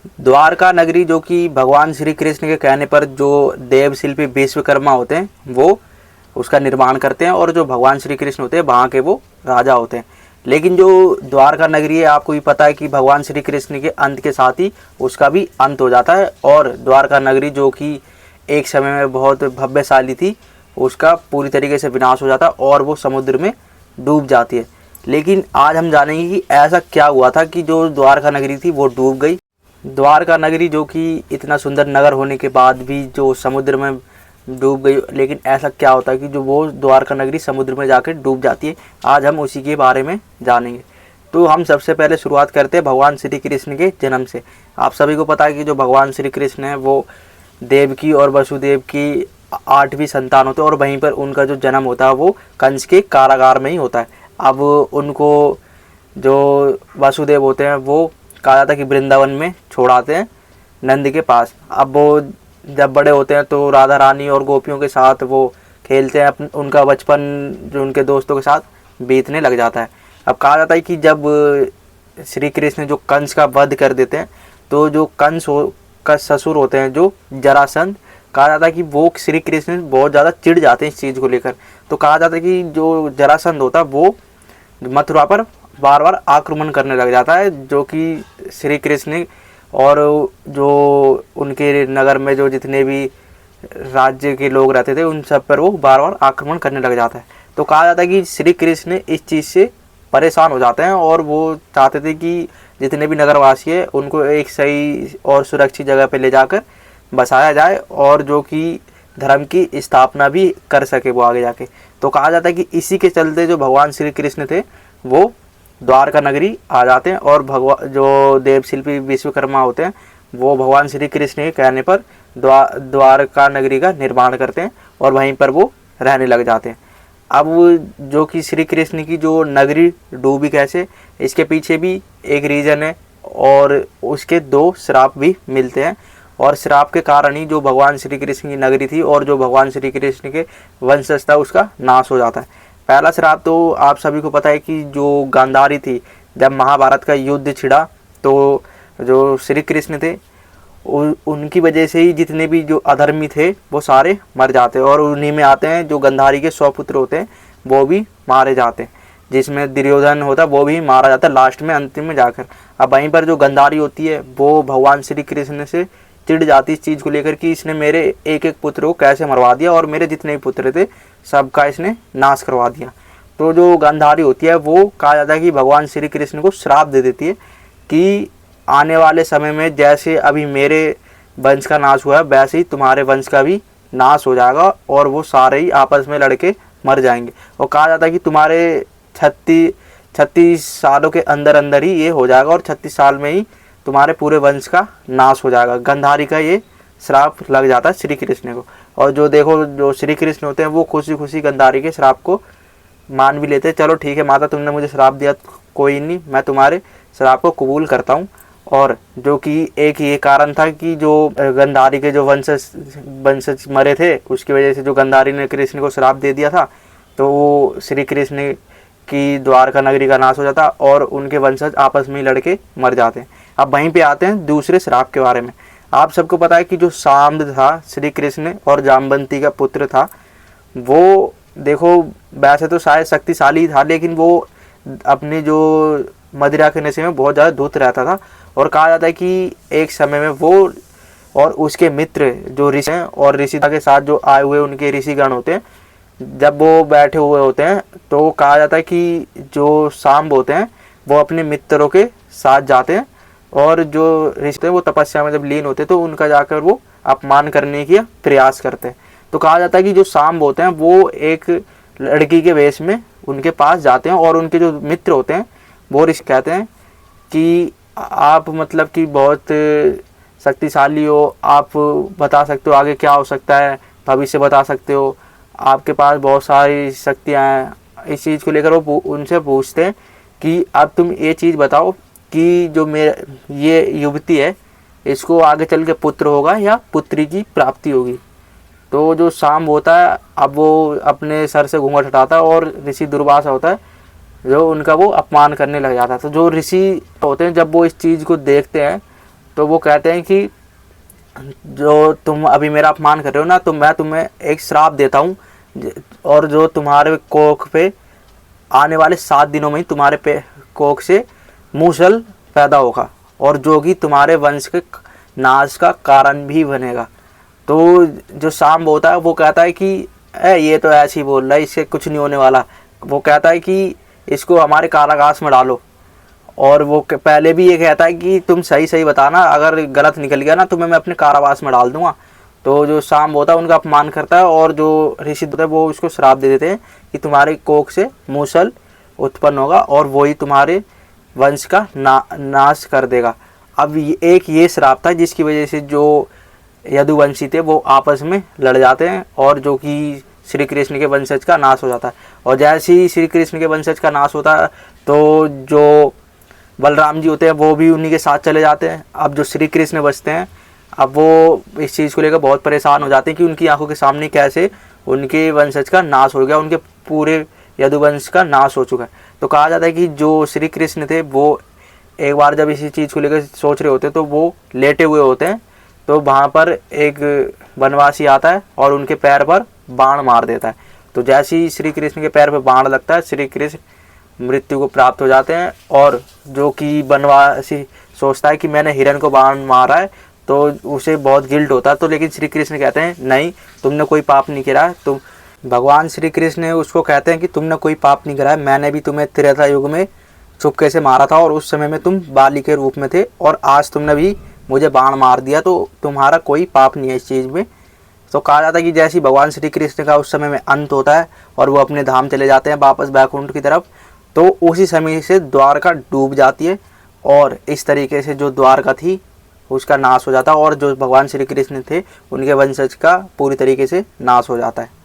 द्वारका नगरी जो कि भगवान श्री कृष्ण के कहने पर जो देव शिल्पी विश्वकर्मा होते हैं वो उसका निर्माण करते हैं, और जो भगवान श्री कृष्ण होते हैं वहाँ के वो राजा होते हैं। लेकिन जो द्वारका नगरी है, आपको भी पता है कि भगवान श्री कृष्ण के अंत के साथ ही उसका भी अंत हो जाता है, और द्वारका नगरी जो कि एक समय में बहुत भव्यशाली थी उसका पूरी तरीके से विनाश हो जाता है और वो समुद्र में डूब जाती है। लेकिन आज हम जानेंगे कि ऐसा क्या हुआ था कि जो द्वारका नगरी थी वो डूब गई। द्वारका नगरी जो कि इतना सुंदर नगर होने के बाद भी जो समुद्र में डूब गई, लेकिन ऐसा क्या होता है कि जो वो द्वारका नगरी समुद्र में जाकर डूब जाती है। आज हम उसी के बारे में जानेंगे। तो हम सबसे पहले शुरुआत करते हैं भगवान श्री कृष्ण के जन्म से। आप सभी को पता है कि जो भगवान श्री कृष्ण है वो देवकी और वसुदेव की 8वीं संतान होते हैं, और वहीं पर उनका जो जन्म होता है वो कंस के कारागार में ही होता है। अब उनको जो वासुदेव होते हैं वो कहा जाता है कि वृंदावन में छोड़ाते हैं नंद के पास। अब वो जब बड़े होते हैं तो राधा रानी और गोपियों के साथ वो खेलते हैं, उनका बचपन जो उनके दोस्तों के साथ बीतने लग जाता है। अब कहा जाता है कि जब श्री कृष्ण जो कंस का वध कर देते हैं तो जो कंस का ससुर होते हैं जो जरासंध, कहा जाता है कि वो श्री कृष्ण बहुत ज़्यादा चिढ़ जाते हैं इस चीज़ को लेकर। तो कहा जाता है कि जो जरासंध होता है वो मथुरा पर बार बार आक्रमण करने लग जाता है, जो कि श्री कृष्ण और जो उनके नगर में जो जितने भी राज्य के लोग रहते थे उन सब पर वो बार बार आक्रमण करने लग जाता है। तो कहा जाता है कि श्री कृष्ण इस चीज़ से परेशान हो जाते हैं और वो चाहते थे कि जितने भी नगरवासी है उनको एक सही और सुरक्षित जगह पर ले जाकर बसाया जाए, और जो कि धर्म की स्थापना भी कर सके वो आगे जाके। तो कहा जाता है कि इसी के चलते जो भगवान श्री कृष्ण थे वो द्वारका नगरी आ जाते हैं, और भगवान जो देवशिल्पी विश्वकर्मा होते हैं वो भगवान श्री कृष्ण के कहने पर द्वारका नगरी का निर्माण करते हैं और वहीं पर वो रहने लग जाते हैं। अब जो कि श्री कृष्ण की जो नगरी डूबी कैसे, इसके पीछे भी एक रीज़न है, और उसके 2 श्राप भी मिलते हैं, और श्राप के कारण ही जो भगवान श्री कृष्ण की नगरी थी और जो भगवान श्री कृष्ण के वंशज था उसका नाश हो जाता है। पहला श्राप तो आप सभी को पता है कि जो गांधारी थी, जब महाभारत का युद्ध छिड़ा तो जो श्री कृष्ण थे उनकी वजह से ही जितने भी जो अधर्मी थे वो सारे मर जाते हैं, और उन्हीं में आते हैं जो गांधारी के 100 पुत्र होते हैं वो भी मारे जाते हैं, जिसमें दुर्योधन होता है वो भी मारा जाता है लास्ट में अंतिम में जाकर। अब वहीं पर जो गांधारी होती है वो भगवान श्री कृष्ण से चिढ़ जाती इस चीज़ को लेकर कि इसने मेरे एक एक पुत्र को कैसे मरवा दिया और मेरे जितने भी पुत्र थे सबका इसने नाश करवा दिया। तो जो गांधारी होती है वो कहा जाता है कि भगवान श्री कृष्ण को श्राप दे देती है कि आने वाले समय में जैसे अभी मेरे वंश का नाश हुआ है वैसे ही तुम्हारे वंश का भी नाश हो जाएगा, और वो सारे ही आपस में लड़के मर जाएंगे। और कहा जाता है कि तुम्हारे 36 सालों के अंदर अंदर ही ये हो जाएगा, और 36 साल में ही तुम्हारे पूरे वंश का नाश हो जाएगा। गांधारी का ये श्राप लग जाता है श्री कृष्ण को। और जो देखो जो श्री कृष्ण होते हैं वो खुशी खुशी गांधारी के श्राप को मान भी लेते हैं। चलो ठीक है माता, तुमने मुझे श्राप दिया, कोई नहीं, मैं तुम्हारे श्राप को कबूल करता हूँ। और जो कि एक ये कारण था कि जो गांधारी के जो वंशज मरे थे उसकी वजह से जो गांधारी ने कृष्ण को श्राप दे दिया था, तो वो श्री कृष्ण की द्वारका नगरी का नाश हो जाता और उनके वंशज आपस में ही लड़के मर जाते हैं। अब वहीं पे आते हैं दूसरे श्राप के बारे में। आप सबको पता है कि जो सांब था श्री कृष्ण और जाम्बवंती का पुत्र था, वो देखो वैसे तो शायद शक्तिशाली था, लेकिन वो अपने जो मदिरा के नशे में बहुत ज़्यादा धूत रहता था। और कहा जाता है कि एक समय में वो और उसके मित्र जो ऋषि हैं और ऋषि के साथ जो आए हुए उनके ऋषिगण होते हैं, जब वो बैठे हुए होते हैं तो कहा जाता है कि जो सांब होते हैं वो अपने मित्रों के साथ जाते हैं, और जो ऋषि हैं वो तपस्या में जब लीन होते हैं तो उनका जाकर वो अपमान करने की प्रयास करते हैं। तो कहा जाता है कि जो सांब होते हैं वो एक लड़की के वेश में उनके पास जाते हैं, और उनके जो मित्र होते हैं वो ऋषि कहते हैं कि आप मतलब कि बहुत शक्तिशाली हो, आप बता सकते हो आगे क्या हो सकता है, भविष्य बता सकते हो, आपके पास बहुत सारी शक्तियाँ हैं। इस चीज़ को लेकर वो उनसे पूछते हैं कि अब तुम ये चीज़ बताओ कि जो मेरा ये युवती है इसको आगे चल के पुत्र होगा या पुत्री की प्राप्ति होगी। तो जो सांब होता है अब वो अपने सर से घूंघट हटाता है, और ऋषि दुर्वासा होता है जो उनका वो अपमान करने लग जाता है। तो जो ऋषि होते हैं जब वो इस चीज़ को देखते हैं तो वो कहते हैं कि जो तुम अभी मेरा अपमान कर रहे हो ना, तो मैं तुम्हें एक श्राप देता हूँ, और जो तुम्हारे कोख पे आने वाले 7 दिनों में ही तुम्हारे पे कोख से मूसल पैदा होगा, और जो कि तुम्हारे वंश के नाश का कारण भी बनेगा। तो जो सांब होता है वो कहता है कि ये तो ऐसे ही बोल रहा है, इससे कुछ नहीं होने वाला। वो कहता है कि इसको हमारे कारागार में डालो, और वो पहले भी ये कहता है कि तुम सही सही बताना, अगर गलत निकल गया ना तुम्हें मैं अपने कारावास में डाल दूंगा। तो जो सांब होता है उनका अपमान करता है, और जो ऋषि होता है वो उसको श्राप दे देते हैं कि तुम्हारे कोख से मूसल उत्पन्न होगा, और वही तुम्हारे वंश का नाश कर देगा। अब एक ये श्राप था जिसकी वजह से जो यदुवंशी थे वो आपस में लड़ जाते हैं, और जो कि श्री कृष्ण के वंशज का नाश हो जाता है। और जैसे ही श्री कृष्ण के वंशज का नाश होता है तो जो बलराम जी होते हैं वो भी उन्हीं के साथ चले जाते हैं। अब जो श्री कृष्ण बचते हैं, अब वो इस चीज़ को लेकर बहुत परेशान हो जाते हैं कि उनकी आंखों के सामने कैसे उनके वंशज का नाश हो गया, उनके पूरे यदुवंश का नाश हो चुका है। तो कहा जाता है कि जो श्री कृष्ण थे वो एक बार जब इसी चीज़ को लेकर सोच रहे होते हैं तो वो लेटे हुए होते हैं, तो वहाँ पर एक वनवासी आता है और उनके पैर पर बाण मार देता है। तो जैसे ही श्री कृष्ण के पैर पर बाण लगता है, श्री कृष्ण मृत्यु को प्राप्त हो जाते हैं। और जो कि वनवासी सोचता है कि मैंने हिरण को बाण मारा है, तो उसे बहुत गिल्ट होता है। तो लेकिन श्री कृष्ण कहते हैं नहीं, तुमने कोई पाप नहीं किया है। तुम भगवान श्री कृष्ण उसको कहते हैं कि तुमने कोई पाप नहीं करा है, मैंने भी तुम्हें त्रेता युग में चुपके से मारा था, और उस समय में तुम बाली के रूप में थे, और आज तुमने भी मुझे बाण मार दिया, तो तुम्हारा कोई पाप नहीं है इस चीज़ में। तो कहा जाता है कि जैसे ही भगवान श्री कृष्ण का उस समय में अंत होता है और वो अपने धाम चले जाते हैं वापस बैकुंठ की तरफ, तो उसी समय से द्वारका डूब जाती है, और इस तरीके से जो द्वारका थी उसका नाश हो जाता है, और जो भगवान श्री कृष्ण थे उनके वंशज का पूरी तरीके से नाश हो जाता है।